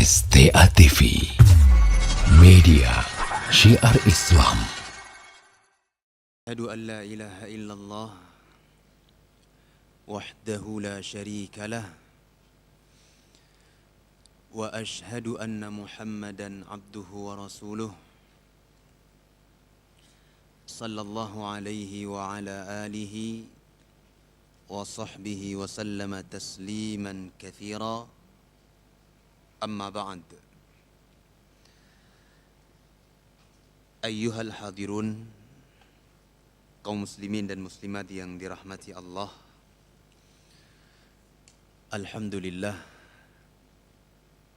STA TV, media syiar Islam. Asyhadu an la ilaha illallah wahdahu la syarika lah wa asyhadu anna Muhammadan abduhu wa rasuluh sallallahu alaihi wa ala alihi wa sahbihi wa sallama tasliman katsira. Amma ba'd. Ayyuhal hadirun, kaum muslimin dan muslimat yang dirahmati Allah. Alhamdulillah,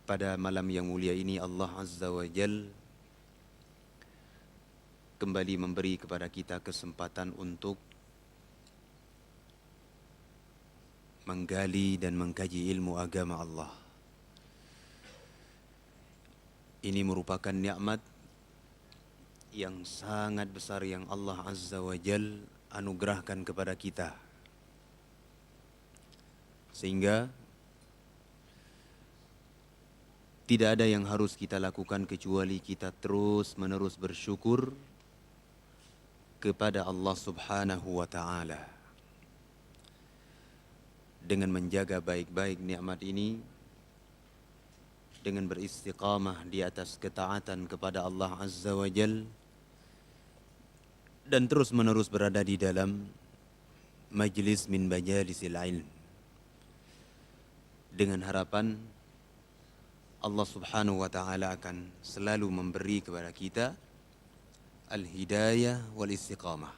pada malam yang mulia ini Allah Azza wa Jal kembali memberi kepada kita kesempatan untuk menggali dan mengkaji ilmu agama Allah. Ini merupakan nikmat yang sangat besar yang Allah Azza wa Jal anugerahkan kepada kita. Sehingga tidak ada yang harus kita lakukan kecuali kita terus menerus bersyukur kepada Allah Subhanahu wa Ta'ala. Dengan menjaga baik-baik nikmat ini, dengan beristiqamah di atas ketaatan kepada Allah Azza wa Jal, dan terus menerus berada di dalam majlis min majalisil ilm, dengan harapan Allah Subhanahu wa Ta'ala akan selalu memberi kepada kita al-hidayah wal istiqamah.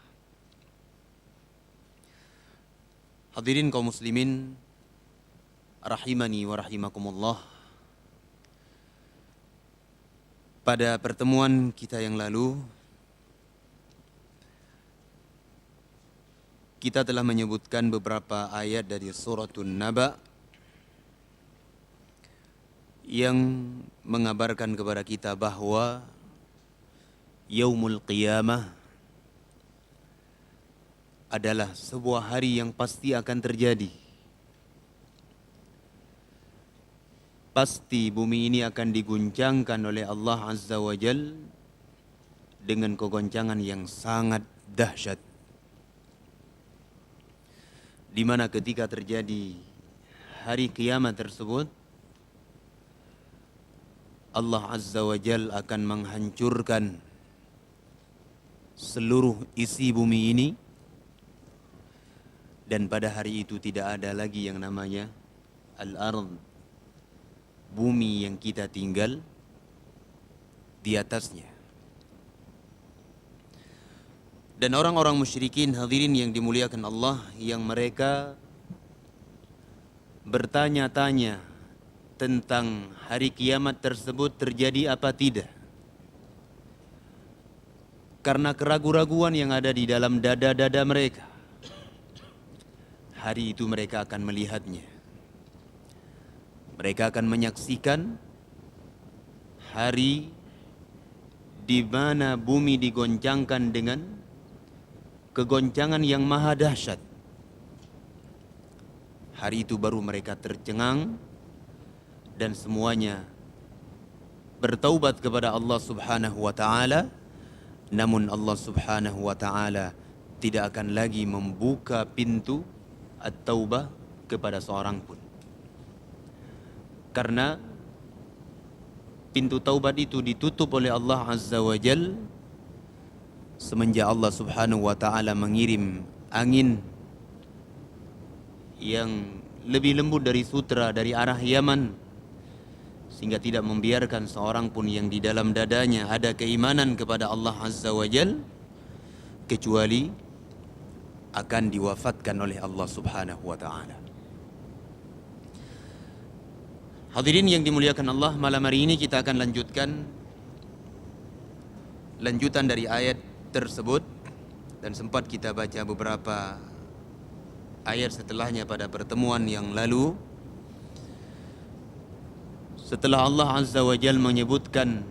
Hadirin kaum muslimin rahimani wa rahimakumullah. Pada pertemuan kita yang lalu, kita telah menyebutkan beberapa ayat dari Suratun Naba yang mengabarkan kepada kita bahwa Yaumul Qiyamah adalah sebuah hari yang pasti akan terjadi. Pasti bumi ini akan diguncangkan oleh Allah Azza wa Jal dengan kegoncangan yang sangat dahsyat, di mana ketika terjadi hari kiamat tersebut, Allah Azza wa Jal akan menghancurkan seluruh isi bumi ini, dan pada hari itu tidak ada lagi yang namanya al-ard, bumi yang kita tinggal di atasnya. Dan orang-orang musyrikin, hadirin yang dimuliakan Allah, yang mereka bertanya-tanya tentang hari kiamat tersebut terjadi apa tidak, karena keraguan-raguan yang ada di dalam dada-dada mereka. Hari itu mereka akan melihatnya. Mereka akan menyaksikan hari di mana bumi digoncangkan dengan kegoncangan yang maha dahsyat. Hari itu baru mereka tercengang dan semuanya bertaubat kepada Allah Subhanahu wa Ta'ala. Namun Allah Subhanahu wa Ta'ala tidak akan lagi membuka pintu at-taubah kepada seorang pun, karena pintu taubat itu ditutup oleh Allah Azza wa Jal semenjak Allah Subhanahu wa Ta'ala mengirim angin yang lebih lembut dari sutra dari arah Yaman, sehingga tidak membiarkan seorang pun yang di dalam dadanya ada keimanan kepada Allah Azza wa Jal kecuali akan diwafatkan oleh Allah Subhanahu wa Ta'ala. Hadirin yang dimuliakan Allah, malam hari ini kita akan lanjutan dari ayat tersebut, dan sempat kita baca beberapa ayat setelahnya pada pertemuan yang lalu. Setelah Allah Azza wa Jal menyebutkan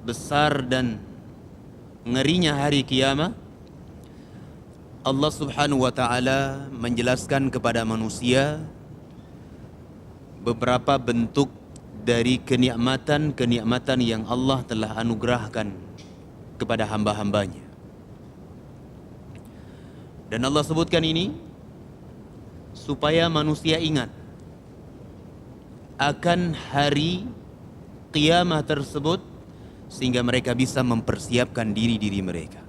besar dan ngerinya hari kiamat, Allah Subhanahu wa Ta'ala menjelaskan kepada manusia beberapa bentuk dari kenikmatan-kenikmatan yang Allah telah anugerahkan kepada hamba-hambanya. Dan Allah sebutkan ini supaya manusia ingat akan hari kiamat tersebut, sehingga mereka bisa mempersiapkan diri-diri mereka.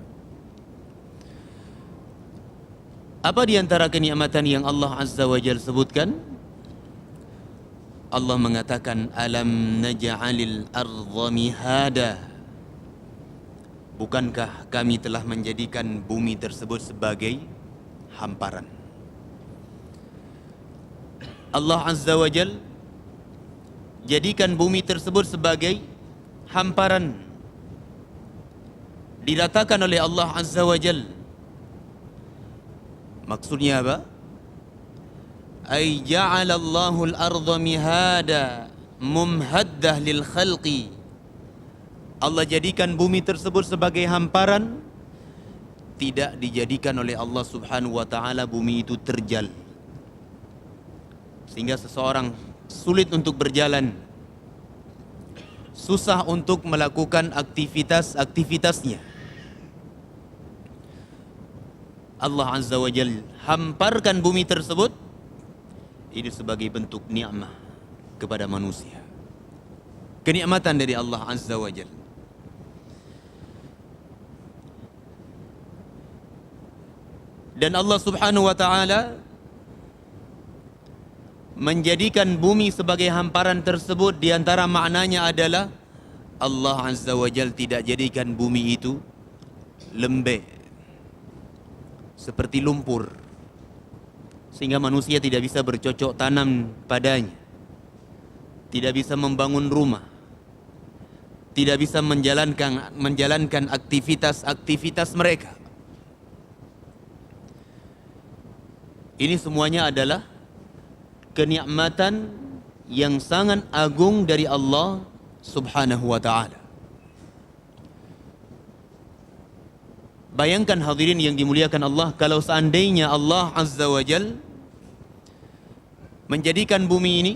Apa di antara kenikmatan yang Allah Azza wa Jalla sebutkan? Allah mengatakan, alam naj'alil ardha mihada. Bukankah kami telah menjadikan bumi tersebut sebagai hamparan? Allah Azza wa Jalla jadikan bumi tersebut sebagai hamparan, diratakan oleh Allah Azza wa Jalla. Maksudnya apa? Ay ja'alallahu al-ardha mihada mumhaddah lil khalqi. Allah jadikan bumi tersebut sebagai hamparan, tidak dijadikan oleh Allah Subhanahu wa taala bumi itu terjal, sehingga seseorang sulit untuk berjalan, susah untuk melakukan aktivitas-aktivitasnya. Allah Azza wa Jalla hamparkan bumi tersebut ini sebagai bentuk nikmat kepada manusia. Kenikmatan dari Allah Azza wa Jalla. Dan Allah Subhanahu wa taala menjadikan bumi sebagai hamparan tersebut, di antara maknanya adalah Allah Azza wa Jalla tidak jadikan bumi itu lembek seperti lumpur, sehingga manusia tidak bisa bercocok tanam padanya, tidak bisa membangun rumah, tidak bisa menjalankan aktivitas-aktivitas mereka. Ini semuanya adalah kenikmatan yang sangat agung dari Allah Subhanahu wa taala. Bayangkan hadirin yang dimuliakan Allah, kalau seandainya Allah Azza wa Jal menjadikan bumi ini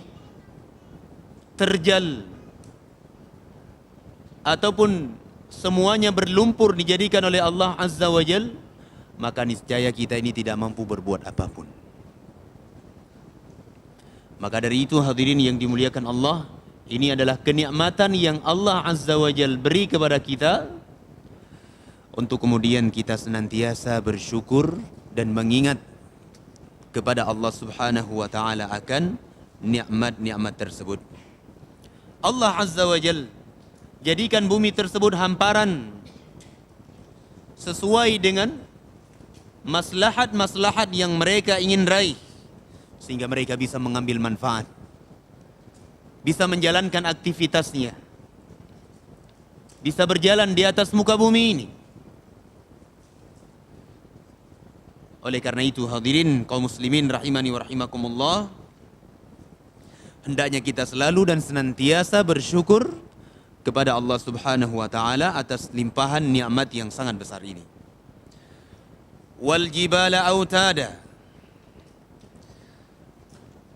terjal ataupun semuanya berlumpur dijadikan oleh Allah Azza wa Jal, maka niscaya kita ini tidak mampu berbuat apapun. Maka dari itu hadirin yang dimuliakan Allah, ini adalah kenikmatan yang Allah Azza wa Jal beri kepada kita, untuk kemudian kita senantiasa bersyukur dan mengingat kepada Allah Subhanahu wa taala akan nikmat-nikmat tersebut. Allah Azza wa Jal jadikan bumi tersebut hamparan sesuai dengan maslahat-maslahat yang mereka ingin raih, sehingga mereka bisa mengambil manfaat, bisa menjalankan aktivitasnya, bisa berjalan di atas muka bumi ini. Oleh karena itu hadirin kaum muslimin rahimani wa rahimakumullah, hendaknya kita selalu dan senantiasa bersyukur kepada Allah Subhanahu wa taala atas limpahan nikmat yang sangat besar ini. Wal jibala autada.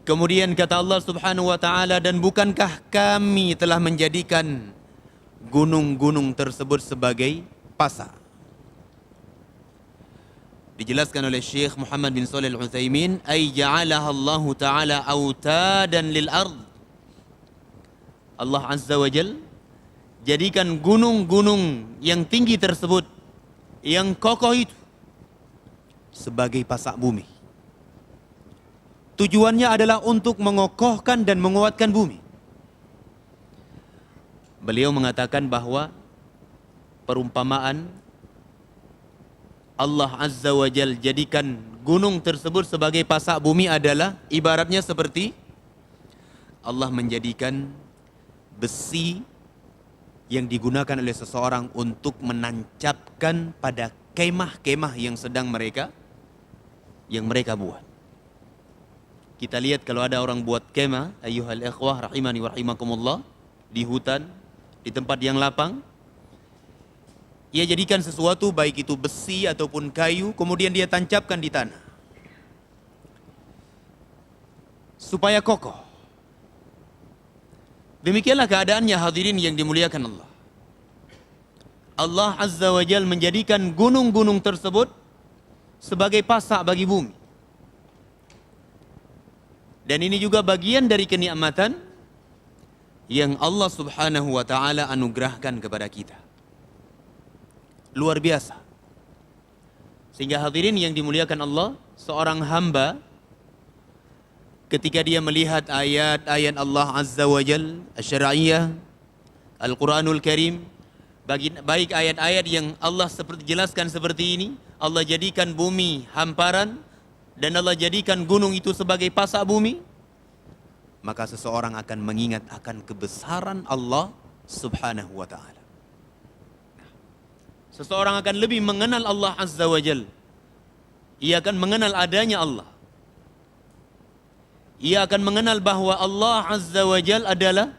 Kemudian kata Allah Subhanahu wa taala, dan bukankah kami telah menjadikan gunung-gunung tersebut sebagai pasak. Dijelaskan oleh Syekh Muhammad bin Shalih Al-Utsaimin, ay ja'alaha Allah taala autadan lil ard. Allah Azza wa Jalla jadikan gunung-gunung yang tinggi tersebut, yang kokoh itu, sebagai pasak bumi. Tujuannya adalah untuk mengokohkan dan menguatkan bumi. Beliau mengatakan bahwa perumpamaan Allah Azza wa Jal jadikan gunung tersebut sebagai pasak bumi adalah ibaratnya seperti Allah menjadikan besi yang digunakan oleh seseorang untuk menancapkan pada kemah-kemah yang sedang mereka buat. Kita lihat kalau ada orang buat kemah, ayyuhal ikhwah rahimani wa rahimakumullah, di hutan, di tempat yang lapang, ia jadikan sesuatu baik itu besi ataupun kayu, kemudian dia tancapkan di tanah supaya kokoh. Demikianlah keadaannya hadirin yang dimuliakan Allah. Allah Azza wa Jal menjadikan gunung-gunung tersebut sebagai pasak bagi bumi. Dan ini juga bagian dari kenikmatan yang Allah Subhanahu wa taala anugerahkan kepada kita. Luar biasa. Sehingga hadirin yang dimuliakan Allah, seorang hamba ketika dia melihat ayat-ayat Allah Azza wa Jal, Asy-Syar'iyyah, Al-Quranul Karim, baik ayat-ayat yang Allah seperti jelaskan seperti ini, Allah jadikan bumi hamparan dan Allah jadikan gunung itu sebagai pasak bumi, maka seseorang akan mengingat akan kebesaran Allah Subhanahu wa taala. Seseorang akan lebih mengenal Allah Azza wa Jal. Ia akan mengenal adanya Allah. Ia akan mengenal bahwa Allah Azza wa Jal adalah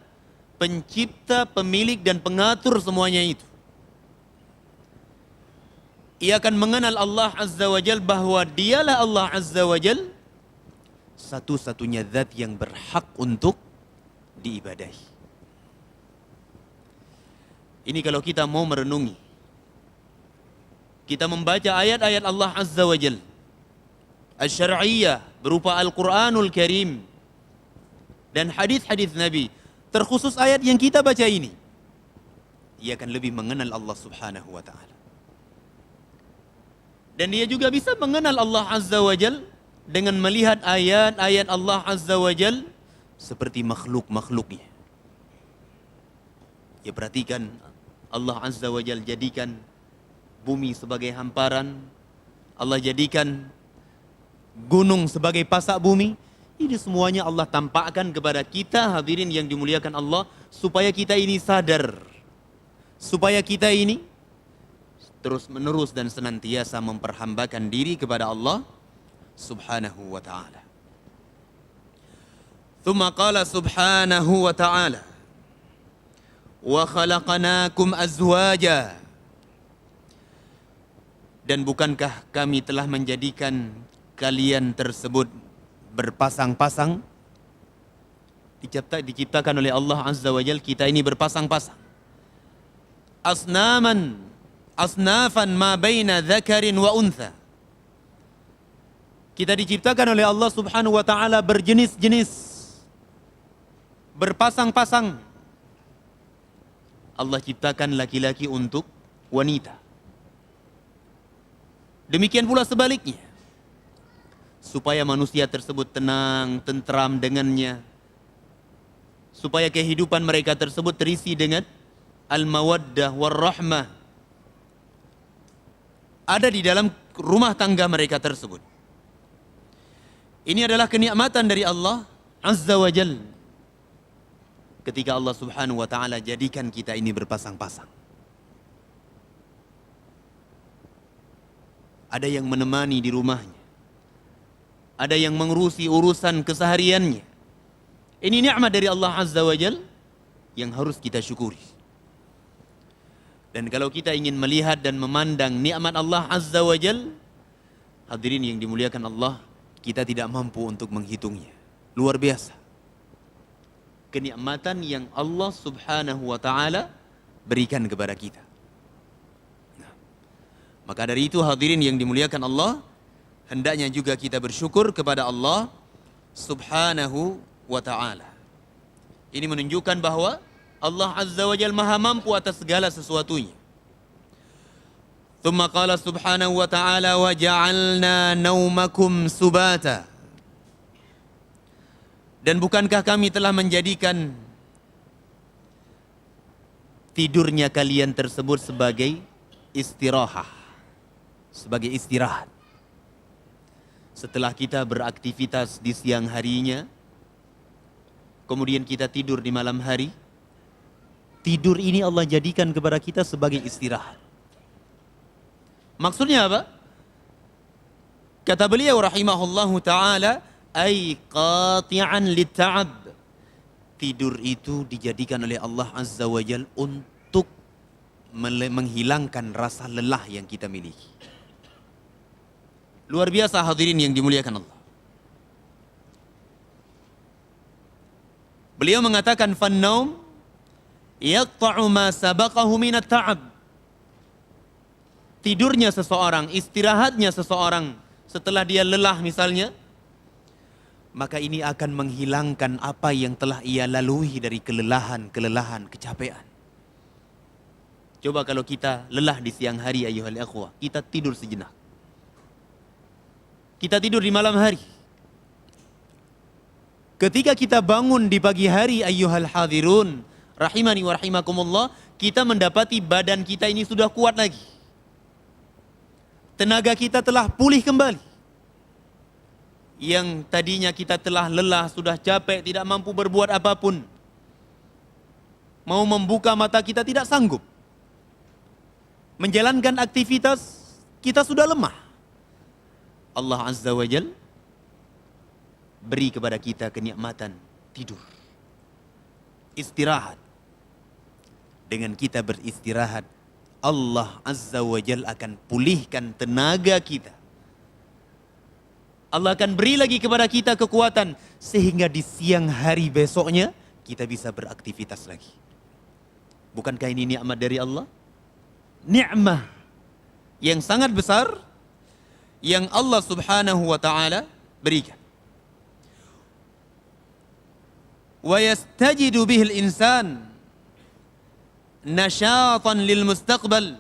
pencipta, pemilik dan pengatur semuanya itu. Ia akan mengenal Allah Azza wa Jal bahwa dialah Allah Azza wa Jal satu-satunya zat yang berhak untuk diibadahi. Ini kalau kita mau merenungi, kita membaca ayat-ayat Allah Azza wa Jal Asy-Syar'iyyah berupa Al-Quranul Karim dan hadis-hadis Nabi, terkhusus ayat yang kita baca ini, ia akan lebih mengenal Allah Subhanahu wa taala. Dan dia juga bisa mengenal Allah Azza wa Jal dengan melihat ayat-ayat Allah Azza wa Jal seperti makhluk-makhluknya. Ya, perhatikan, Allah Azza wa Jal jadikan bumi sebagai hamparan, Allah jadikan gunung sebagai pasak bumi. Ini semuanya Allah tampakkan kepada kita hadirin yang dimuliakan Allah, supaya kita ini sadar, supaya kita ini terus menerus dan senantiasa memperhambakan diri kepada Allah Subhanahu wa ta'ala. Thumma qala subhanahu wa ta'ala, wa khalaqnakum azwaja. Dan bukankah kami telah menjadikan kalian tersebut berpasang-pasang? Diciptakan oleh Allah Azza wa Jal, kita ini berpasang-pasang. Asnafan ma baina dzakarin wa untha. Kita diciptakan oleh Allah Subhanahu wa taala berjenis-jenis, berpasang-pasang. Allah ciptakan laki-laki untuk wanita. Demikian pula sebaliknya, supaya manusia tersebut tenang, tentram dengannya, supaya kehidupan mereka tersebut terisi dengan al-mawaddah war-rahmah, ada di dalam rumah tangga mereka tersebut. Ini adalah kenikmatan dari Allah Azza wa Jal, ketika Allah Subhanahu wa ta'ala jadikan kita ini berpasang-pasang. Ada yang menemani di rumahnya, ada yang mengurusi urusan kesehariannya. Ini nikmat dari Allah Azza wa Jal yang harus kita syukuri. Dan kalau kita ingin melihat dan memandang nikmat Allah Azza wa Jal, hadirin yang dimuliakan Allah, kita tidak mampu untuk menghitungnya. Luar biasa kenikmatan yang Allah Subhanahu wa ta'ala berikan kepada kita. Maka dari itu hadirin yang dimuliakan Allah, hendaknya juga kita bersyukur kepada Allah Subhanahu wa ta'ala. Ini menunjukkan bahwa Allah Azza wa Jal maha mampu atas segala sesuatunya. Thumma qala subhanahu wa ta'ala, wa ja'alna naumakum subata. Dan bukankah kami telah menjadikan tidurnya kalian tersebut sebagai istirahat, sebagai istirahat. Setelah kita beraktivitas di siang harinya, kemudian kita tidur di malam hari, tidur ini Allah jadikan kepada kita sebagai istirahat. Maksudnya apa? Kata beliau rahimahullahu ta'ala, ay qati'an litta'ab. Tidur itu dijadikan oleh Allah Azza wa Jal untuk menghilangkan rasa lelah yang kita miliki. Luar biasa hadirin yang dimuliakan Allah. Beliau mengatakan fannaum yaqta'u ma sabaqahu minat ta'ab. Tidurnya seseorang, istirahatnya seseorang setelah dia lelah misalnya, maka ini akan menghilangkan apa yang telah ia lalui dari kelelahan, kecapean. Coba kalau kita lelah di siang hari ayyuhal ikhwah, kita tidur sejenak. Kita tidur di malam hari. Ketika kita bangun di pagi hari ayyuhal hadirun, rahimani wa rahimakumullah, kita mendapati badan kita ini sudah kuat lagi. Tenaga kita telah pulih kembali. Yang tadinya kita telah lelah, sudah capek, tidak mampu berbuat apapun. Mau membuka mata kita tidak sanggup. Menjalankan aktivitas kita sudah lemah. Allah Azza wa Jal beri kepada kita kenikmatan tidur. Istirahat. Dengan kita beristirahat, Allah Azza wa Jal akan pulihkan tenaga kita. Allah akan beri lagi kepada kita kekuatan sehingga di siang hari besoknya kita bisa beraktivitas lagi. Bukankah ini nikmat dari Allah? Nikmat yang sangat besar yang Allah Subhanahu wa taala berikan. Wa yastajidu bihil insan nasyatan lil mustaqbal.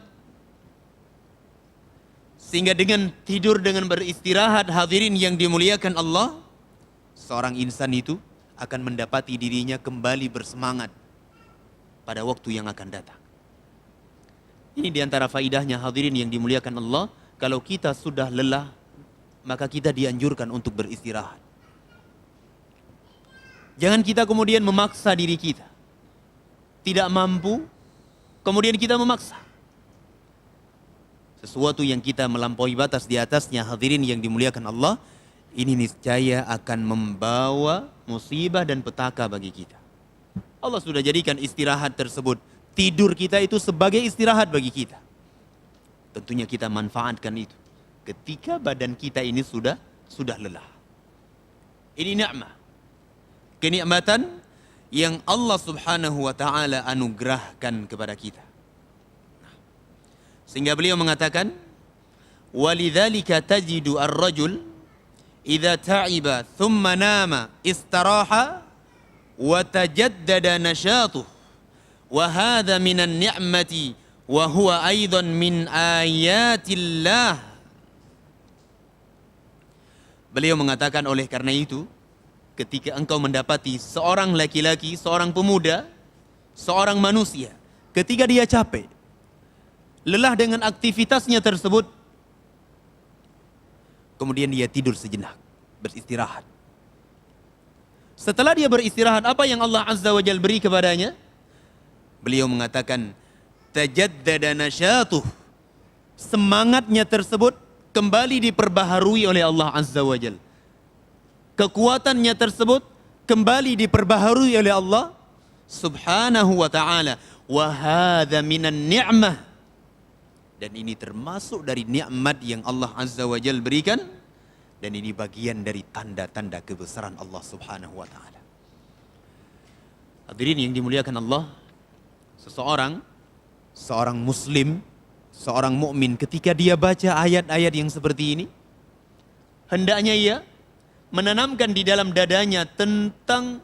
Sehingga dengan tidur, dengan beristirahat, hadirin yang dimuliakan Allah, seorang insan itu akan mendapati dirinya kembali bersemangat pada waktu yang akan datang. Ini diantara faidahnya hadirin yang dimuliakan Allah. Kalau kita sudah lelah, maka kita dianjurkan untuk beristirahat. Jangan kita kemudian memaksa diri kita. Tidak mampu, kemudian kita memaksa. Sesuatu yang kita melampaui batas di atasnya, hadirin yang dimuliakan Allah, ini niscaya akan membawa musibah dan petaka bagi kita. Allah sudah jadikan istirahat tersebut, tidur kita itu sebagai istirahat bagi kita. Tentunya kita manfaatkan itu ketika badan kita ini sudah lelah. Ini nikmat. Kenikmatan yang Allah Subhanahu wa taala anugerahkan kepada kita. Sehingga beliau mengatakan, walidzalika tajidu ar-rajul idza ta'iba thumma nama istaraha wa tajaddada nasyatuh wa hadha minan ni'mati wa huwa aidan min ayatillah. Beliau mengatakan, oleh karena itu, ketika engkau mendapati seorang laki-laki, seorang pemuda, seorang manusia, ketika dia capek, lelah dengan aktivitasnya tersebut, kemudian dia tidur sejenak, beristirahat. Setelah dia beristirahat, apa yang Allah Azza wa Jalla beri kepadanya? Beliau mengatakan, tajaddada nasyatuh. Semangatnya tersebut kembali diperbaharui oleh Allah Azza wa Jalla. Kekuatannya tersebut kembali diperbaharui oleh Allah Subhanahu wa ta'ala. Wa hadza minan ni'mah. Dan ini termasuk dari nikmat yang Allah Azza wa Jalla berikan. Dan ini bagian dari tanda-tanda kebesaran Allah Subhanahu wa ta'ala. Hadirin yang dimuliakan Allah, seorang muslim, seorang mukmin, ketika dia baca ayat-ayat yang seperti ini, hendaknya ia menanamkan di dalam dadanya tentang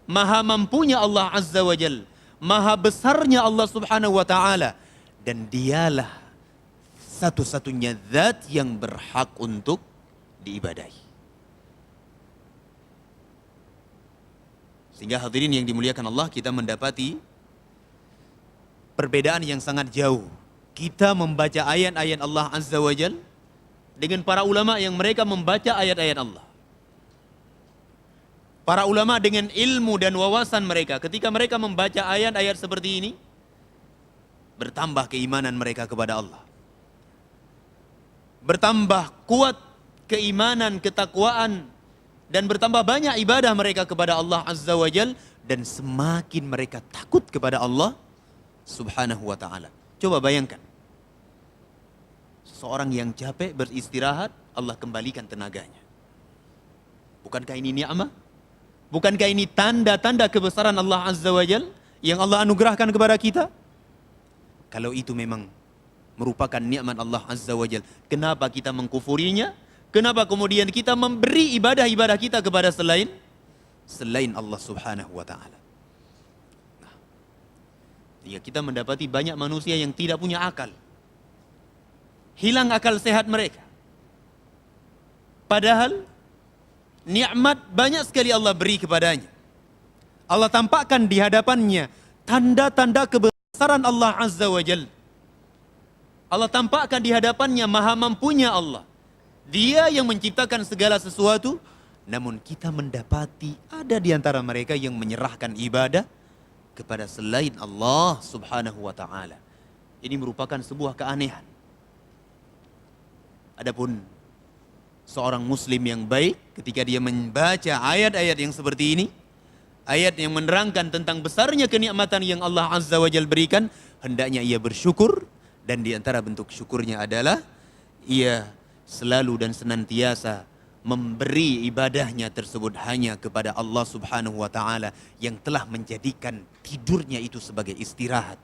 maha mampunya Allah Azza wa Jalla, maha besarnya Allah Subhanahu wa ta'ala, dan dialah satu-satunya zat yang berhak untuk diibadahi. Sehingga hadirin yang dimuliakan Allah, kita mendapati perbedaan yang sangat jauh. Kita membaca ayat-ayat Allah Azza wa Jalla dengan para ulama yang mereka membaca ayat-ayat Allah. Para ulama dengan ilmu dan wawasan mereka, ketika mereka membaca ayat-ayat seperti ini, bertambah keimanan mereka kepada Allah. Bertambah kuat keimanan, ketakwaan, dan bertambah banyak ibadah mereka kepada Allah Azza wa Jal, dan semakin mereka takut kepada Allah Subhanahu wa ta'ala. Coba bayangkan, seorang yang capek beristirahat, Allah kembalikan tenaganya. Bukankah ini ni'mah? Bukankah ini tanda-tanda kebesaran Allah Azza wa Jal yang Allah anugerahkan kepada kita? Kalau itu memang merupakan nikmat Allah Azza wa Jal, kenapa kita mengkufurinya? Kenapa kemudian kita memberi ibadah-ibadah kita kepada selain Allah Subhanahu wa Ta'ala? Ya, kita mendapati banyak manusia yang tidak punya akal. Hilang akal sehat mereka. Padahal nikmat banyak sekali Allah beri kepadanya. Allah tampakkan di hadapannya tanda-tanda kebesaran Allah Azza wa Jalla. Allah tampakkan di hadapannya maha mampunya Allah. Dia yang menciptakan segala sesuatu. Namun kita mendapati ada di antara mereka yang menyerahkan ibadah kepada selain Allah Subhanahu wa Ta'ala. Ini merupakan sebuah keanehan. Adapun seorang muslim yang baik ketika dia membaca ayat-ayat yang seperti ini, ayat yang menerangkan tentang besarnya kenikmatan yang Allah Azza wa Jalla berikan, hendaknya ia bersyukur, dan di antara bentuk syukurnya adalah ia selalu dan senantiasa memberi ibadahnya tersebut hanya kepada Allah Subhanahu wa Ta'ala yang telah menjadikan tidurnya itu sebagai istirahat.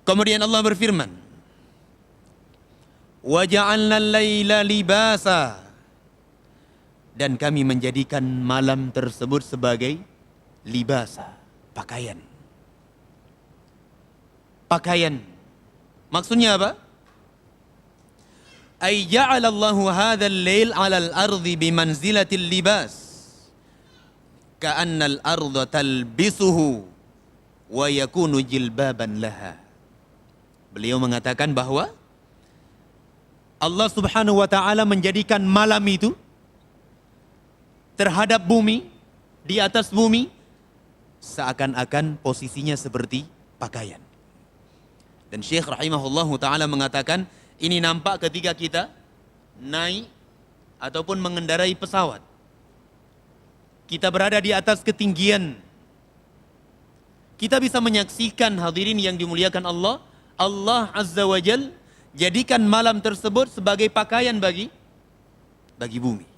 Kemudian Allah berfirman, wa ja'alna al-laila libasa, dan kami menjadikan malam tersebut sebagai libasa, pakaian. Pakaian maksudnya apa? Ay ja'alallahu hadzal lail 'alal ardi bimanzilatil libas ka'annal arda talbisuhu wa yakunu jilbaban laha. Beliau mengatakan bahwa Allah Subhanahu wa Ta'ala menjadikan malam itu terhadap bumi, di atas bumi, seakan-akan posisinya seperti pakaian. Dan Syekh rahimahullahu ta'ala mengatakan, ini nampak ketika kita naik ataupun mengendarai pesawat. Kita berada di atas ketinggian. Kita bisa menyaksikan, hadirin yang dimuliakan Allah, Allah Azza wa Jal jadikan malam tersebut sebagai pakaian bagi bumi.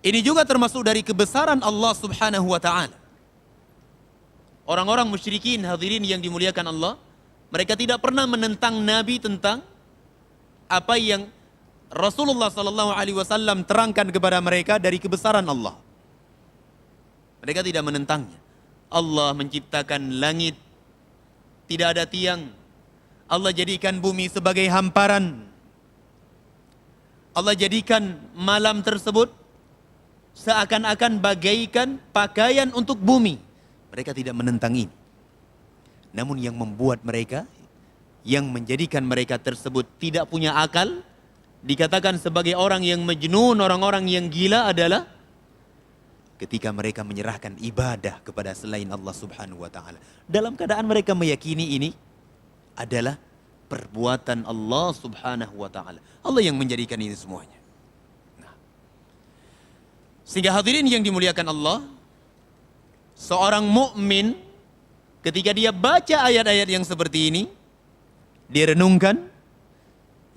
Ini juga termasuk dari kebesaran Allah Subhanahu wa Ta'ala. Orang-orang musyrikin, hadirin yang dimuliakan Allah, mereka tidak pernah menentang Nabi tentang apa yang Rasulullah SAW terangkan kepada mereka dari kebesaran Allah. Mereka tidak menentangnya. Allah menciptakan langit, tidak ada tiang. Allah jadikan bumi sebagai hamparan. Allah jadikan malam tersebut seakan-akan bagaikan pakaian untuk bumi. Mereka tidak menentang ini. Namun yang membuat mereka, yang menjadikan mereka tersebut tidak punya akal, dikatakan sebagai orang yang majnun, orang-orang yang gila adalah ketika mereka menyerahkan ibadah kepada selain Allah Subhanahu wa Ta'ala. Dalam keadaan mereka meyakini ini adalah perbuatan Allah Subhanahu wa Ta'ala. Allah yang menjadikan ini semuanya. Nah, sehingga hadirin yang dimuliakan Allah, seorang mukmin ketika dia baca ayat-ayat yang seperti ini, dia renungkan,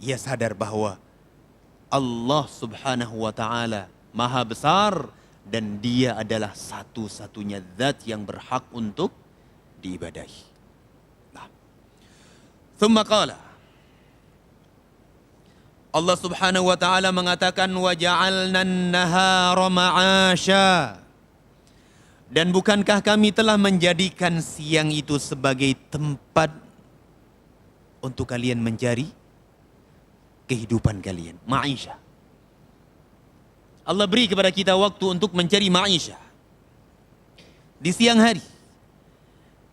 ia sadar bahwa Allah Subhanahu wa Ta'ala Maha Besar dan Dia adalah satu-satunya zat yang berhak untuk diibadahi. Nah, thumma qala, Allah Subhanahu wa Ta'ala mengatakan, wa ja'alna an-nahara ma'asha, dan bukankah kami telah menjadikan siang itu sebagai tempat untuk kalian mencari kehidupan kalian, ma'isyah. Allah beri kepada kita waktu untuk mencari ma'isyah di siang hari.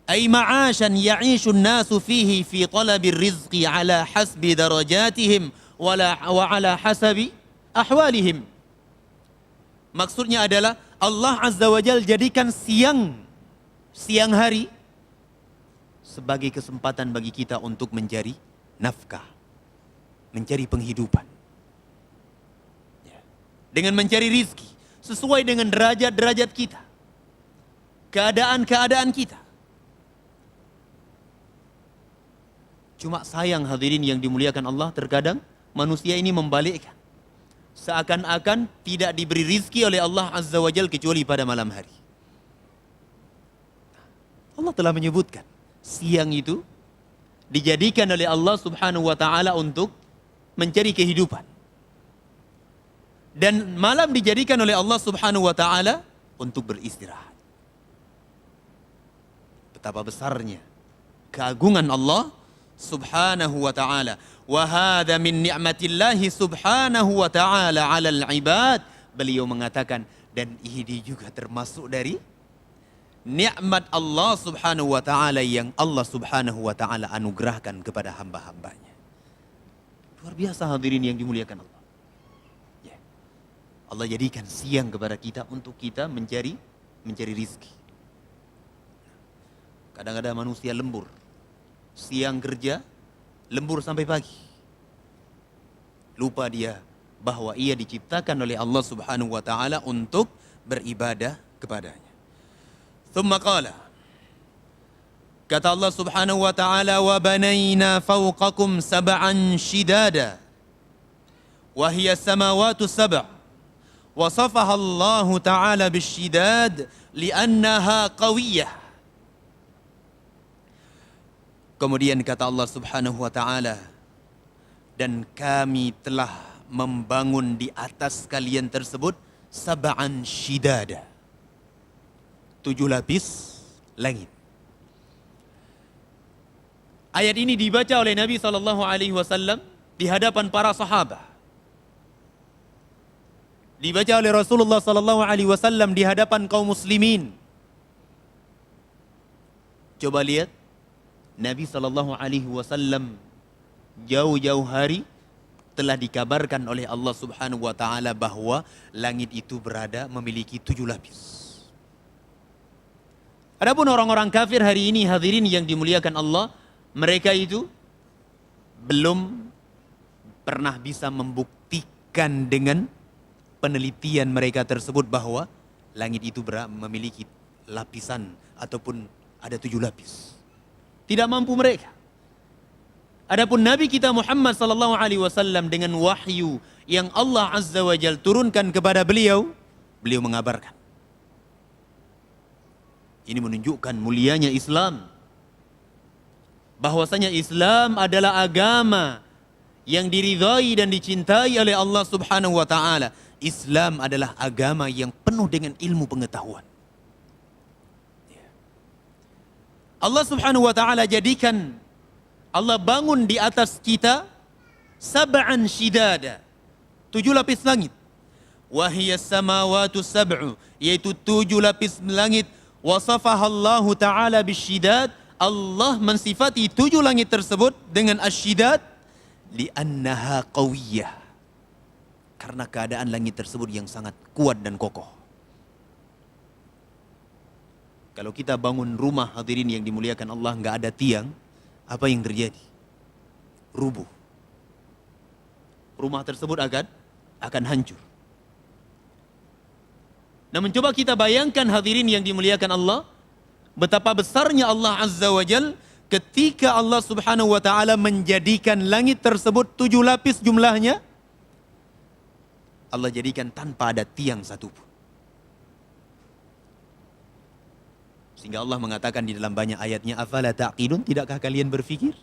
Ay ma'asyan ya'ishu an-nasu fihi fi talabir rizqi ala hasbi darajatihim wa ala hasabi ahwalihim. Maksudnya adalah Allah Azza wa Jalla jadikan siang hari sebagai kesempatan bagi kita untuk mencari nafkah, mencari penghidupan. Dengan mencari rizki sesuai dengan derajat-derajat kita, keadaan-keadaan kita. Cuma sayang hadirin yang dimuliakan Allah, terkadang manusia ini membalikkan. Seakan-akan tidak diberi rizki oleh Allah Azza wa Jal kecuali pada malam hari. Allah telah menyebutkan, siang itu dijadikan oleh Allah Subhanahu wa Ta'ala untuk mencari kehidupan. Dan malam dijadikan oleh Allah Subhanahu wa Ta'ala untuk beristirahat. Betapa besarnya keagungan Allah Subhanahu wa Ta'ala. Wa hadza min ni'matillahi Subhanahu wa Ta'ala 'alal 'ibad. Beliau mengatakan, dan ini juga termasuk dari nikmat Allah Subhanahu wa Ta'ala yang Allah Subhanahu wa Ta'ala anugerahkan kepada hamba-hambanya. Luar biasa hadirin yang dimuliakan Allah. Ya. Allah jadikan siang kepada kita untuk kita mencari rizki. Kadang-kadang manusia lembur. Siang kerja, lembur sampai pagi. Lupa dia bahwa ia diciptakan oleh Allah Subhanahu wa Ta'ala untuk beribadah kepadanya. Thumma qala, kata Allah Subhanahu wa Ta'ala, wa banayna fawqakum sab'an shidada wa hiya samawati sab'. Wasafaha Allah Ta'ala bisyidad li'annaha qawiyah. Kemudian kata Allah Subhanahu wa Ta'ala, dan kami telah membangun di atas kalian tersebut sab'an shidada, 7 lapis langit. Ayat ini dibaca oleh Nabi SAW di hadapan para sahabat. Dibaca oleh Rasulullah SAW di hadapan kaum muslimin. Coba lihat, Nabi SAW jauh-jauh hari telah dikabarkan oleh Allah Subhanahu wa Ta'ala bahwa langit itu memiliki 7 lapis. Adapun orang-orang kafir hari ini hadirin yang dimuliakan Allah, mereka itu belum pernah bisa membuktikan dengan penelitian mereka tersebut bahwa langit itu memiliki lapisan ataupun ada 7 lapis. Tidak mampu mereka. Adapun Nabi kita Muhammad sallallahu alaihi wasallam dengan wahyu yang Allah Azza wa Jalla turunkan kepada beliau, beliau mengabarkan. Ini menunjukkan mulianya Islam. Bahwasanya Islam adalah agama yang diridhai dan dicintai oleh Allah Subhanahu wa Ta'ala. Islam adalah agama yang penuh dengan ilmu pengetahuan. Allah Subhanahu wa Ta'ala jadikan, Allah bangun di atas kita sab'an shidada, 7 lapis langit. Wahiyas samawatu sab'u, yaitu 7 lapis langit. Wasafaha Allah Ta'ala bisyidad, Allah mensifati 7 langit tersebut dengan asyidad li'annaha qawiyah, karena keadaan langit tersebut yang sangat kuat dan kokoh. Kalau kita bangun rumah hadirin yang dimuliakan Allah, nggak ada tiang, apa yang terjadi? Rubuh. Rumah tersebut akan hancur. Nah, mencoba kita bayangkan hadirin yang dimuliakan Allah, betapa besarnya Allah Azza wa Jal ketika Allah Subhanahu wa Ta'ala menjadikan langit tersebut 7 lapis jumlahnya. Allah jadikan tanpa ada tiang satupun. Sehingga Allah mengatakan di dalam banyak ayatnya, afala ta'qilun, tidakkah kalian berfikir?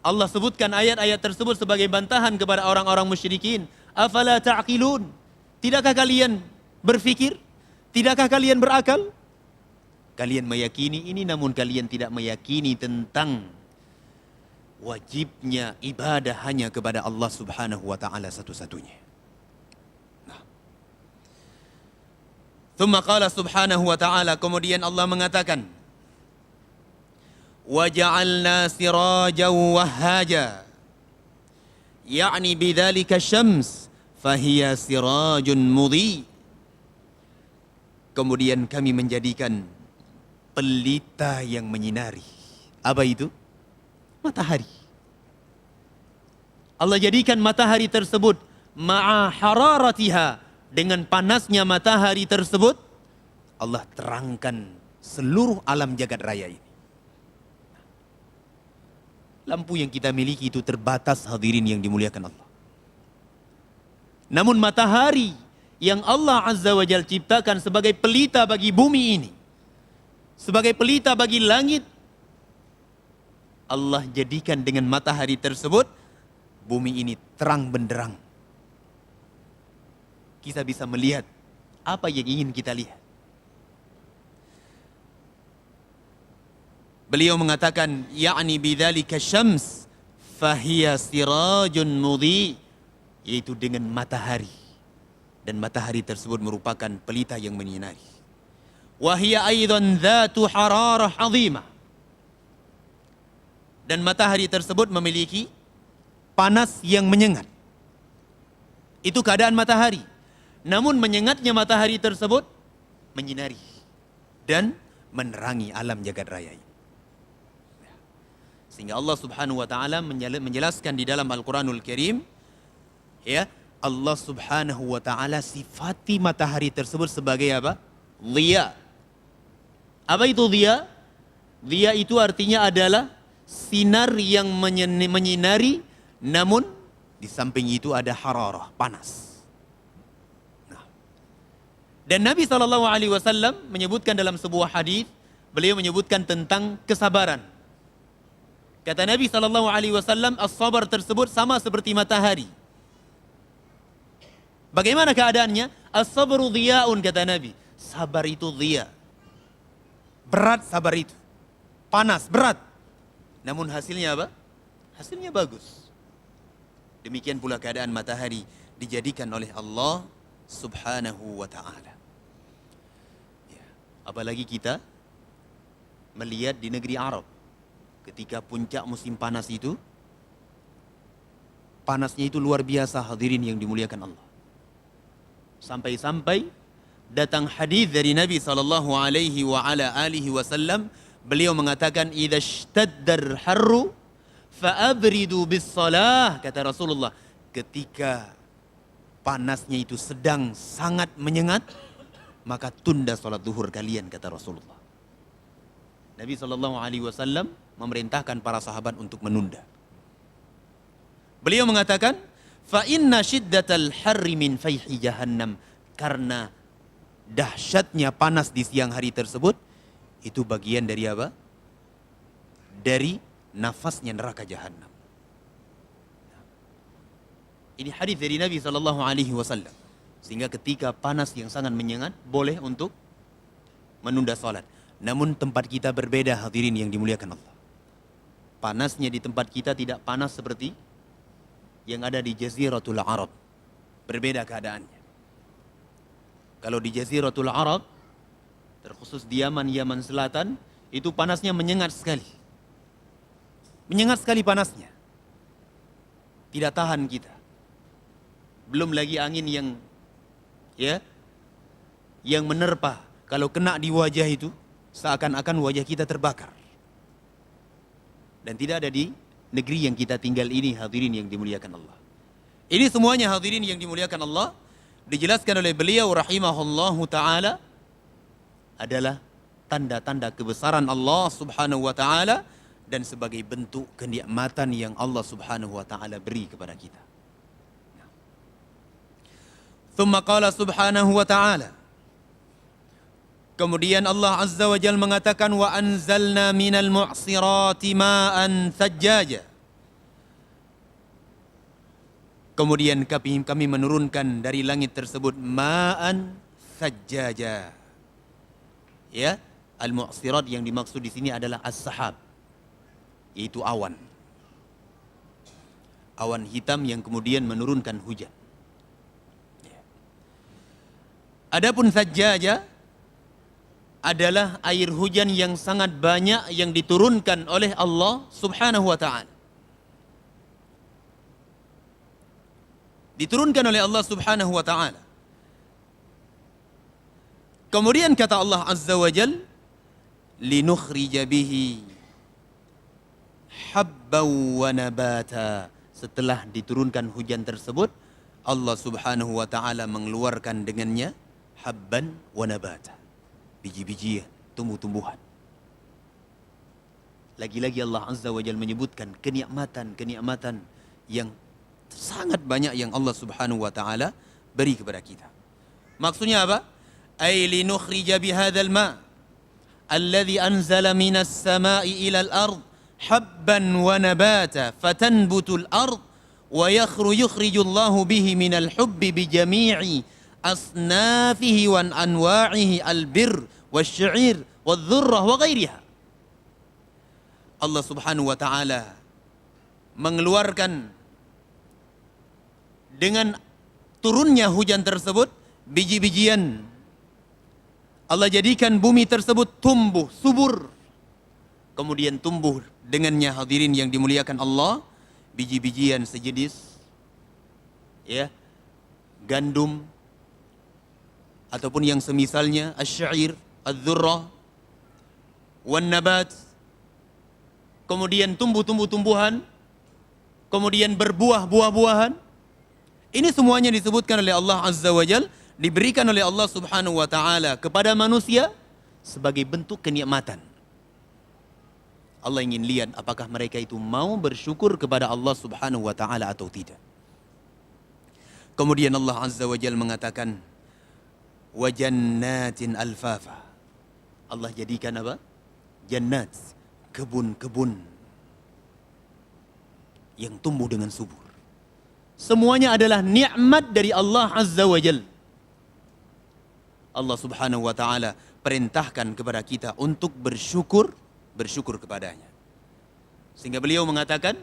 Allah sebutkan ayat-ayat tersebut sebagai bantahan kepada orang-orang musyrikin. Afala ta'qilun, tidakkah kalian berfikir? Tidakkah kalian berakal? Kalian meyakini ini, namun kalian tidak meyakini tentang wajibnya ibadah hanya kepada Allah Subhanahu wa Ta'ala satu-satunya. Thumma qala subhanahu wa ta'ala, kemudian Allah mengatakan, wa ja'alna sirajan wahhaja, yakni bidzalika syams fahiya sirajun mudhi. Kemudian kami menjadikan pelita yang menyinari. Apa itu? Matahari. Allah jadikan matahari tersebut ma'a hararatiha, dengan panasnya matahari tersebut, Allah terangkan seluruh alam jagat raya ini. Lampu yang kita miliki itu terbatas, hadirin yang dimuliakan Allah. Namun matahari yang Allah Azza wa Jalla ciptakan sebagai pelita bagi bumi ini, sebagai pelita bagi langit, Allah jadikan dengan matahari tersebut bumi ini terang benderang. Kita bisa melihat apa yang ingin kita lihat. Beliau mengatakan, ya'ni bidzalika syams fahiya sirajun mudhi, yaitu dengan matahari. Dan matahari tersebut merupakan pelita yang menyinari. Wa hiya aidan dzatu hararah 'azimah. Dan matahari tersebut memiliki panas yang menyengat. Itu keadaan matahari. Namun menyengatnya matahari tersebut menyinari dan menerangi alam jagat raya ini. Sehingga Allah Subhanahu wa taala menjelaskan di dalam Al-Qur'anul Karim, ya, Allah Subhanahu wa taala sifati matahari tersebut sebagai apa? Dhiya. Apa itu dhiya? Dhiya itu artinya adalah sinar yang menyinari, namun di samping itu ada hararah, panas. Nah. Dan Nabi SAW menyebutkan dalam sebuah hadis, beliau menyebutkan tentang kesabaran. Kata Nabi SAW, as-sabar tersebut sama seperti matahari. Bagaimana keadaannya? As-sabru dhiya'un, kata Nabi. Sabar itu dhiya. Berat sabar itu. Panas, berat. Namun hasilnya apa? Hasilnya bagus. Demikian pula keadaan matahari dijadikan oleh Allah Subhanahu wa ta'ala. Ya. Apalagi kita melihat di negeri Arab. Ketika puncak musim panas itu, panasnya itu luar biasa, hadirin yang dimuliakan Allah. Sampai-sampai datang hadis dari Nabi SAW, beliau mengatakan, idza ishtaddar harru fa'abridu bis salah, kata Rasulullah, ketika panasnya itu sedang sangat menyengat, maka tunda salat zuhur kalian, kata Rasulullah. Nabi SAW memerintahkan para sahabat untuk menunda. Beliau mengatakan, fa inna shiddatal harri min fayhi jahannam, karena dahsyatnya panas di siang hari tersebut itu bagian dari apa? Dari nafasnya neraka jahanam. Ini hadis dari Nabi SAW. Sehingga ketika panas yang sangat menyengat, boleh untuk menunda salat. Namun tempat kita berbeda, hadirin yang dimuliakan Allah. Panasnya di tempat kita tidak panas seperti yang ada di Jaziratul Arab. Berbeda keadaannya. Kalau di Jaziratul Arab, terkhusus di Yaman Selatan, itu panasnya menyengat sekali. Menyengat sekali panasnya. Tidak tahan kita. Belum lagi angin yang menerpa. Kalau kena di wajah itu, seakan-akan wajah kita terbakar. Dan tidak ada di negeri yang kita tinggal ini, hadirin yang dimuliakan Allah. Ini semuanya, hadirin yang dimuliakan Allah, dijelaskan oleh beliau rahimahullahu ta'ala, adalah tanda-tanda kebesaran Allah Subhanahu wa ta'ala dan sebagai bentuk kenikmatan yang Allah Subhanahu wa ta'ala beri kepada kita. Thumma qala Subhanahu wa ta'ala, kemudian Allah Azza wa Jalla mengatakan, wa anzalna minal mu'sirati ma'an thajjaja. Kemudian kami menurunkan dari langit tersebut ma'an thajjaja. Ya, al-mu'sirat yang dimaksud di sini adalah as-sahab, yaitu awan. Awan hitam yang kemudian menurunkan hujan. Adapun thajjaja adalah air hujan yang sangat banyak yang diturunkan oleh Allah Subhanahu wa ta'ala. Diturunkan oleh Allah Subhanahu wa ta'ala. Kemudian kata Allah Azza wa Jal, linukhrija bihi habban wa nabata. Setelah diturunkan hujan tersebut, Allah Subhanahu wa ta'ala mengeluarkan dengannya habban wa nabata, biji-bijian, tumbuh-tumbuhan. Lagi-lagi Allah Azza wa Jalla menyebutkan kenikmatan-kenikmatan yang sangat banyak yang Allah Subhanahu wa taala beri kepada kita. Maksudnya apa? Ay linukhrija bihadzal ma' alladhi anzala minas sama'i ilal ard habban wa nabata fatanbutul ard wa yukhrijullahu bihi minal hubbi bijami'i asnafihi wa anwa'ihi albir wasy'ir wadh-dhurrah wa ghairiha. Allah Subhanahu wa taala mengeluarkan dengan turunnya hujan tersebut biji-bijian. Allah jadikan bumi tersebut tumbuh subur. Kemudian tumbuh dengannya, hadirin yang dimuliakan Allah, biji-bijian sejenis ya, gandum ataupun yang semisalnya, asy-syair, adz-dzurrah, wan nabat. Kemudian tumbuh tumbuhan, kemudian berbuah buah-buahan. Ini semuanya disebutkan oleh Allah Azza wa Jal, diberikan oleh Allah Subhanahu wa taala kepada manusia sebagai bentuk kenikmatan. Allah ingin lihat apakah mereka itu mau bersyukur kepada Allah Subhanahu wa taala atau tidak. Kemudian Allah Azza wa Jal mengatakan wa jannatin alfafa. Allah jadikan apa? Jannat, kebun-kebun yang tumbuh dengan subur. Semuanya adalah nikmat dari Allah Azza wa Jal. Allah Subhanahu wa taala perintahkan kepada kita untuk bersyukur kepadanya. Sehingga beliau mengatakan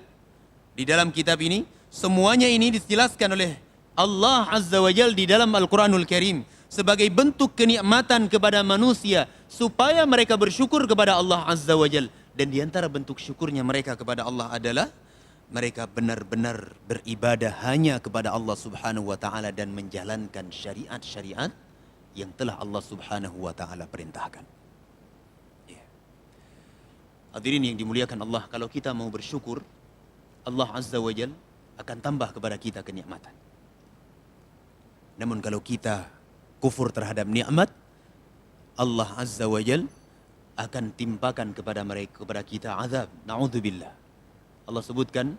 di dalam kitab ini, semuanya ini dijelaskan oleh Allah Azza wa Jal di dalam Al-Quranul Karim sebagai bentuk kenikmatan kepada manusia supaya mereka bersyukur kepada Allah Azza wa Jal. Dan di antara bentuk syukurnya mereka kepada Allah adalah mereka benar-benar beribadah hanya kepada Allah Subhanahu wa taala dan menjalankan syariat-syariat yang telah Allah Subhanahu wa taala perintahkan. Ya. Hadirin yang dimuliakan Allah, kalau kita mau bersyukur, Allah Azza wa Jal akan tambah kepada kita kenikmatan. Namun kalau kita kufur terhadap nikmat, Allah Azza wa Jal akan timpakan kepada kita azab. Na'udzubillah. Allah sebutkan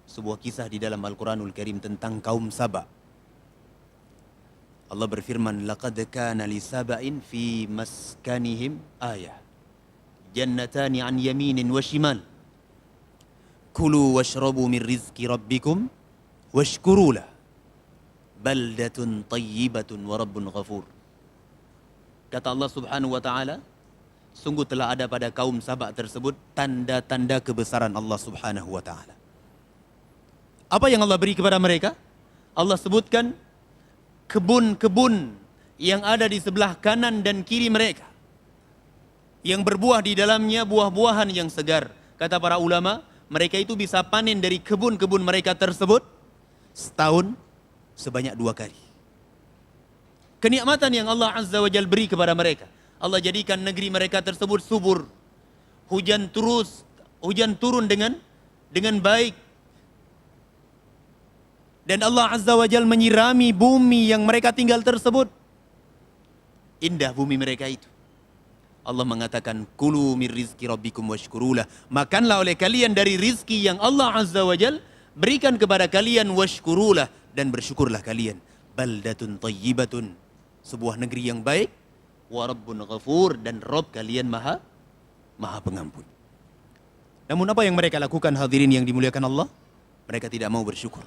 sebuah kisah di dalam Al-Quranul Karim tentang kaum Saba. Allah berfirman, laqad kana li saba'in fi maskanihim ayah, jannatani an yaminin wa shimal, kulu washrabu min rizki rabbikum washkuru lah, baldatun tayyibatun wa rabbun ghafur. Kata Allah Subhanahu wa taala, sungguh telah ada pada kaum Saba tersebut tanda-tanda kebesaran Allah Subhanahu wa taala. Apa yang Allah beri kepada mereka? Allah sebutkan kebun-kebun yang ada di sebelah kanan dan kiri mereka, yang berbuah di dalamnya buah-buahan yang segar. Kata para ulama, mereka itu bisa panen dari kebun-kebun mereka tersebut setahun sebanyak 2 kali. Kenikmatan yang Allah Azza wa Jalla beri kepada mereka. Allah jadikan negeri mereka tersebut subur. Hujan turun dengan baik. Dan Allah Azza wa Jalla menyirami bumi yang mereka tinggal tersebut. Indah bumi mereka itu. Allah mengatakan, kulu mir rizki rabbikum washkurulah. Makanlah oleh kalian dari rizki yang Allah Azza wa Jalla berikan kepada kalian, washkurulah, dan bersyukurlah kalian. Baldatun tayyibatun, sebuah negeri yang baik, wa rabbun ghafur, dan Rabb kalian maha pengampun. Namun apa yang mereka lakukan, hadirin yang dimuliakan Allah? Mereka tidak mau bersyukur.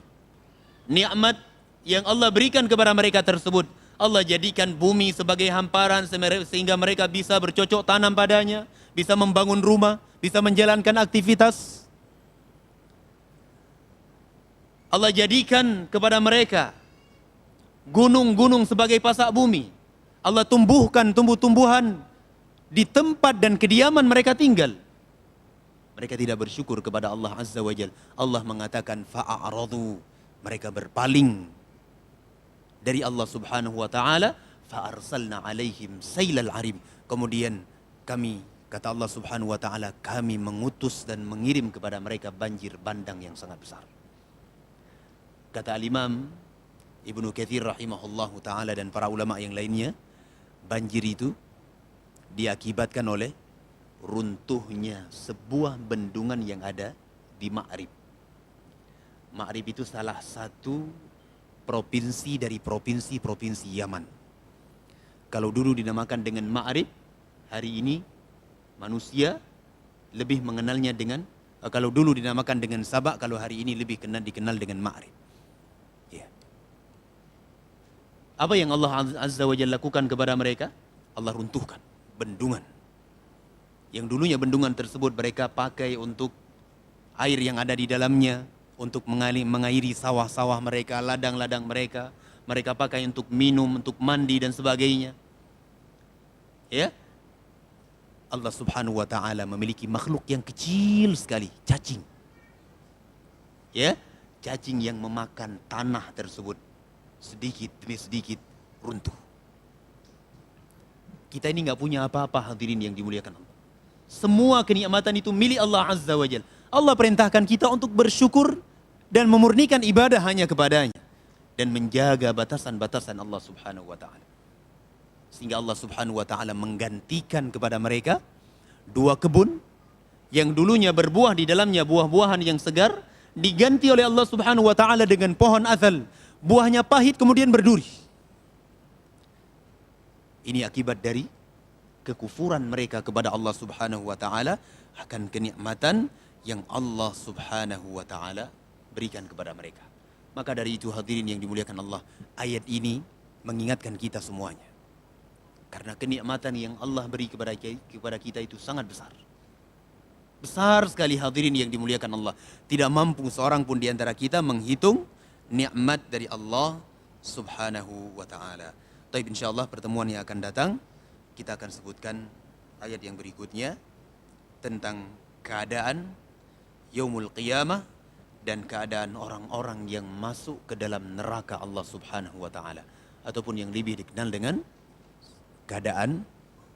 Nikmat yang Allah berikan kepada mereka tersebut, Allah jadikan bumi sebagai hamparan sehingga mereka bisa bercocok tanam padanya, bisa membangun rumah, bisa menjalankan aktivitas. Allah jadikan kepada mereka gunung-gunung sebagai pasak bumi. Allah tumbuhkan tumbuh-tumbuhan di tempat dan kediaman mereka tinggal. Mereka tidak bersyukur kepada Allah Azza wa Jalla. Allah mengatakan fa'aradu, mereka berpaling dari Allah Subhanahu wa taala, fa'arsalna alaihim sailal arim. Kemudian kami, kata Allah Subhanahu wa taala, kami mengutus dan mengirim kepada mereka banjir bandang yang sangat besar. Kata Al-Imam Ibnu Katsir rahimahullahu taala dan para ulama yang lainnya, banjir itu diakibatkan oleh runtuhnya sebuah bendungan yang ada di Ma'rib. Ma'rib itu salah satu provinsi dari provinsi-provinsi Yaman. Kalau dulu dinamakan dengan Ma'rib, hari ini manusia lebih mengenalnya dengan, kalau dulu dinamakan dengan Sabak, kalau hari ini lebih dikenal dengan Ma'rib. Ya. Apa yang Allah Azza wa Jalla lakukan kepada mereka? Allah runtuhkan bendungan. Yang dulunya bendungan tersebut mereka pakai untuk air yang ada di dalamnya, untuk mengairi sawah-sawah mereka, ladang-ladang mereka. Mereka pakai untuk minum, untuk mandi dan sebagainya. Ya, Allah Subhanahu wa Ta'ala memiliki makhluk yang kecil sekali, cacing. Ya, cacing yang memakan tanah tersebut sedikit demi sedikit runtuh. Kita ini nggak punya apa-apa, hadirin yang dimuliakan Allah. Semua kenikmatan itu milik Allah Azza wa Jalla. Allah perintahkan kita untuk bersyukur dan memurnikan ibadah hanya kepadanya dan menjaga batasan-batasan Allah Subhanahu wa Ta'ala. Sehingga Allah Subhanahu wa Ta'ala menggantikan kepada mereka dua kebun yang dulunya berbuah di dalamnya buah-buahan yang segar, diganti oleh Allah Subhanahu wa Ta'ala dengan pohon athal. Buahnya pahit kemudian berduri. Ini akibat dari kekufuran mereka kepada Allah Subhanahu wa Ta'ala akan kenikmatan yang Allah Subhanahu wa Ta'ala berikan kepada mereka. Maka dari itu hadirin yang dimuliakan Allah, ayat ini mengingatkan kita semuanya. Karena kenikmatan yang Allah beri kepada kita itu sangat besar. Besar sekali hadirin yang dimuliakan Allah. Tidak mampu seorang pun di antara kita menghitung nikmat dari Allah Subhanahu wa Ta'ala. Tapi insyaAllah pertemuan yang akan datang, kita akan sebutkan ayat yang berikutnya tentang keadaan Yaumul Qiyamah dan keadaan orang-orang yang masuk ke dalam neraka Allah Subhanahu wa Ta'ala, ataupun yang lebih dikenal dengan keadaan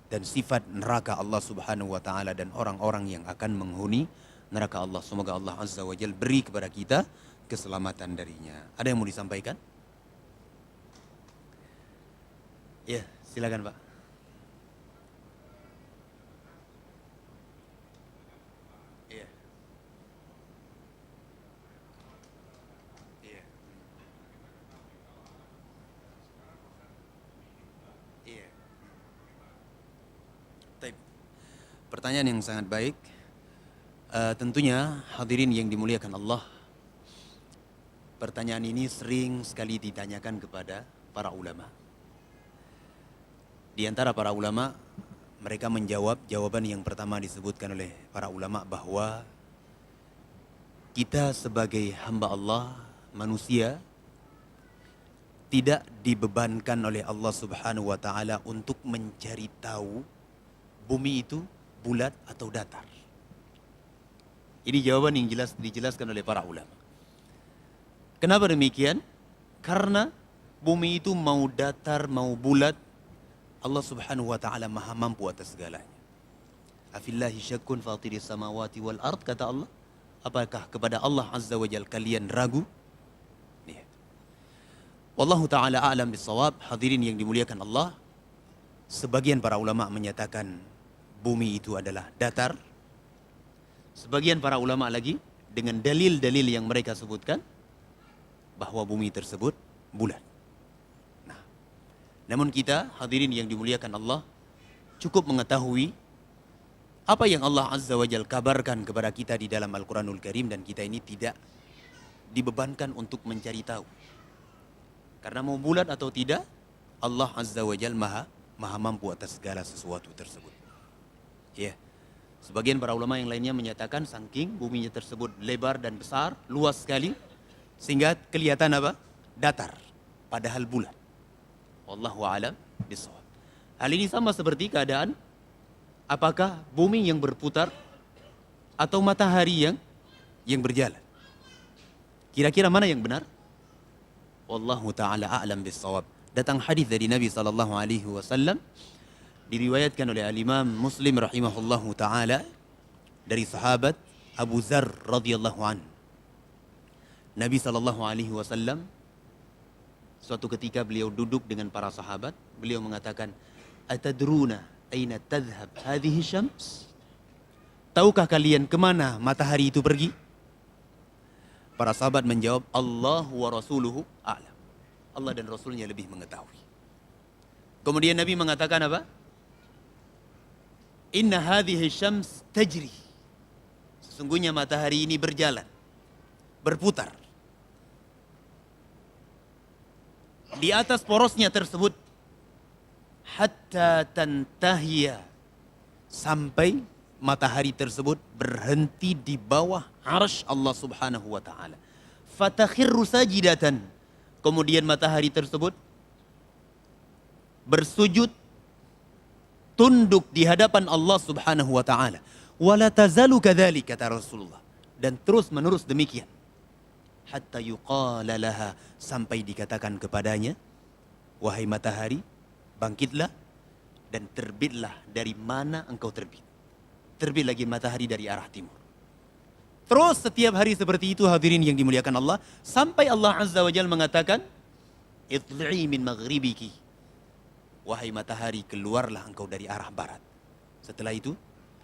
dan sifat neraka Allah Subhanahu wa Ta'ala dan orang-orang yang akan menghuni neraka Allah. Semoga Allah Azza wa Jalla beri kepada kita keselamatan darinya. Ada yang mau disampaikan? Ya, silakan Pak. Iya. Iya. Iya. Baik. Pertanyaan yang sangat baik. Tentunya hadirin yang dimuliakan Allah, pertanyaan ini sering sekali ditanyakan kepada para ulama. Di antara para ulama, mereka menjawab jawaban yang pertama disebutkan oleh para ulama bahwa kita sebagai hamba Allah, manusia, tidak dibebankan oleh Allah Subhanahu wa Ta'ala untuk mencari tahu bumi itu bulat atau datar. Ini jawaban yang dijelaskan oleh para ulama. Kenapa demikian? Karena bumi itu mau datar, mau bulat, Allah Subhanahu wa Ta'ala maha mampu atas segalanya. Afillahi syakkun fatiris samawati wal ard, kata Allah. Apakah kepada Allah Azza wa Jalla kalian ragu? Nih. Wallahu ta'ala a'lam bisawab. Hadirin yang dimuliakan Allah, sebagian para ulama menyatakan bumi itu adalah datar. Sebagian para ulama lagi dengan dalil-dalil yang mereka sebutkan bahwa bumi tersebut bulat. Nah, namun kita hadirin yang dimuliakan Allah cukup mengetahui apa yang Allah Azza wa Jalla kabarkan kepada kita di dalam Al-Quranul Karim, dan kita ini tidak dibebankan untuk mencari tahu. Karena mau bulat atau tidak, Allah Azza wa Jalla maha mampu atas segala sesuatu tersebut. Ya. Sebagian para ulama yang lainnya menyatakan saking buminya tersebut lebar dan besar, luas sekali, sehingga kelihatan apa? Datar, padahal bulat. Wallahu a'lam bishawab. Hal ini sama seperti keadaan apakah bumi yang berputar atau matahari yang berjalan. Kira-kira mana yang benar? Wallahu ta'ala a'lam bishawab. Datang hadis dari Nabi SAW, diriwayatkan oleh Al-Imam Muslim rahimahullahu ta'ala dari sahabat Abu Dzar radhiyallahu an. Nabi SAW suatu ketika beliau duduk dengan para sahabat, beliau mengatakan, "Atadruna aina tadhhab hadhihi syams?" tahukah kalian kemana matahari itu pergi? Para sahabat menjawab, Allah wa rasuluhu a'lam. Allah dan Rasulnya lebih mengetahui. Kemudian Nabi mengatakan apa? Inna hadhihi syams tajri. Sesungguhnya matahari ini berjalan, berputar. Di atas porosnya tersebut, hatta tantahiya, sampai matahari tersebut berhenti di bawah arsy Allah Subhanahu wa taala. Fatakhirru sajidatan. Kemudian matahari tersebut bersujud tunduk di hadapan Allah Subhanahu wa taala. Wala tazalu kadzalik, kata Rasulullah, dan terus menerus demikian. Hatta yuqala laha, sampai dikatakan kepadanya, wahai matahari, bangkitlah dan terbitlah dari mana engkau terbit. Terbit lagi matahari dari arah timur. Terus setiap hari seperti itu, hadirin yang dimuliakan Allah, sampai Allah Azza wa Jalla mengatakan, itli'i min maghribiki, wahai matahari, keluarlah engkau dari arah barat. Setelah itu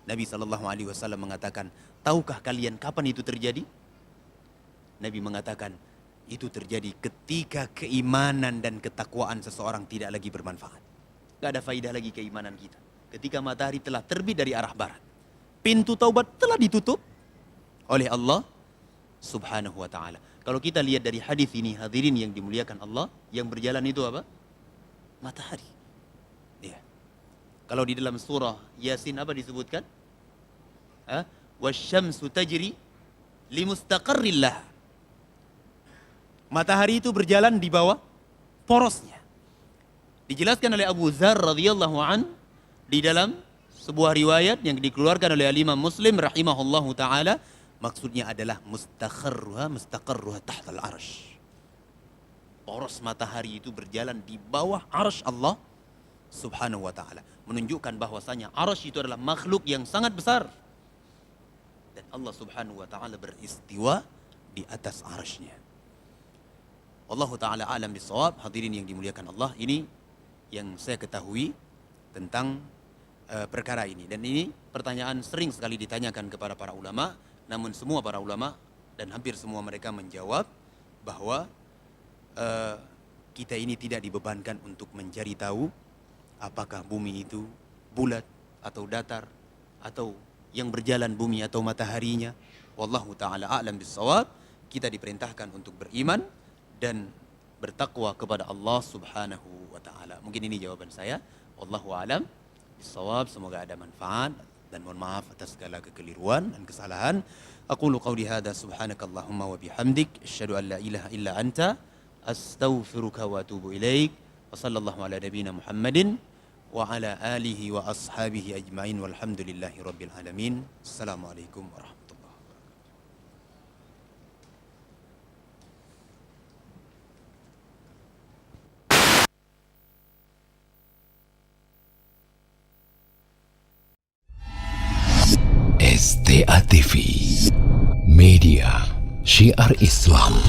Nabi SAW mengatakan, tahukah kalian kapan itu terjadi? Nabi mengatakan, itu terjadi ketika keimanan dan ketakwaan seseorang tidak lagi bermanfaat. Gak ada faidah lagi keimanan kita. Ketika matahari telah terbit dari arah barat, pintu taubat telah ditutup oleh Allah Subhanahu wa ta'ala. Kalau kita lihat dari hadis ini, hadirin yang dimuliakan Allah, yang berjalan itu apa? Matahari. Ya. Kalau di dalam surah Yasin apa disebutkan? Wasyamsu tajri limustaqarrillah. Matahari itu berjalan di bawah porosnya. Dijelaskan oleh Abu Dzar radhiyallahu an di dalam sebuah riwayat yang dikeluarkan oleh Imam Muslim rahimahullahu taala, maksudnya adalah mustaqarruha tahtal arsy. Poros matahari itu berjalan di bawah arsy Allah Subhanahu wa taala, menunjukkan bahwasanya arsy itu adalah makhluk yang sangat besar. Dan Allah Subhanahu wa taala beristiwa di atas arsy-Nya. Wallahu ta'ala alam bisawab. Hadirin yang dimuliakan Allah, ini yang saya ketahui tentang perkara ini. Dan ini pertanyaan sering sekali ditanyakan kepada para ulama, namun semua para ulama dan hampir semua mereka menjawab bahwa kita ini tidak dibebankan untuk mencari tahu apakah bumi itu bulat atau datar, atau yang berjalan bumi atau mataharinya. Wallahu ta'ala a'lam bisawab. Kita diperintahkan untuk beriman dan bertakwa kepada Allah Subhanahu wa ta'ala. Mungkin ini jawaban saya. Wallahu a'lam bissawab. Semoga ada manfaat, dan mohon maaf atas segala kekeliruan dan kesalahan. Aqulu qawli hadza subhanakallahumma wa bihamdik asyhadu an la ilaha illa anta astaghfiruka wa atubu ilaik. Wa sallallahu ala nabiyyina Muhammadin wa ala alihi wa ashabihi ajmain walhamdulillahi rabbil alamin. Assalamualaikum warahmatullahi wabarakatuh. STA TV Media Syiar Islam.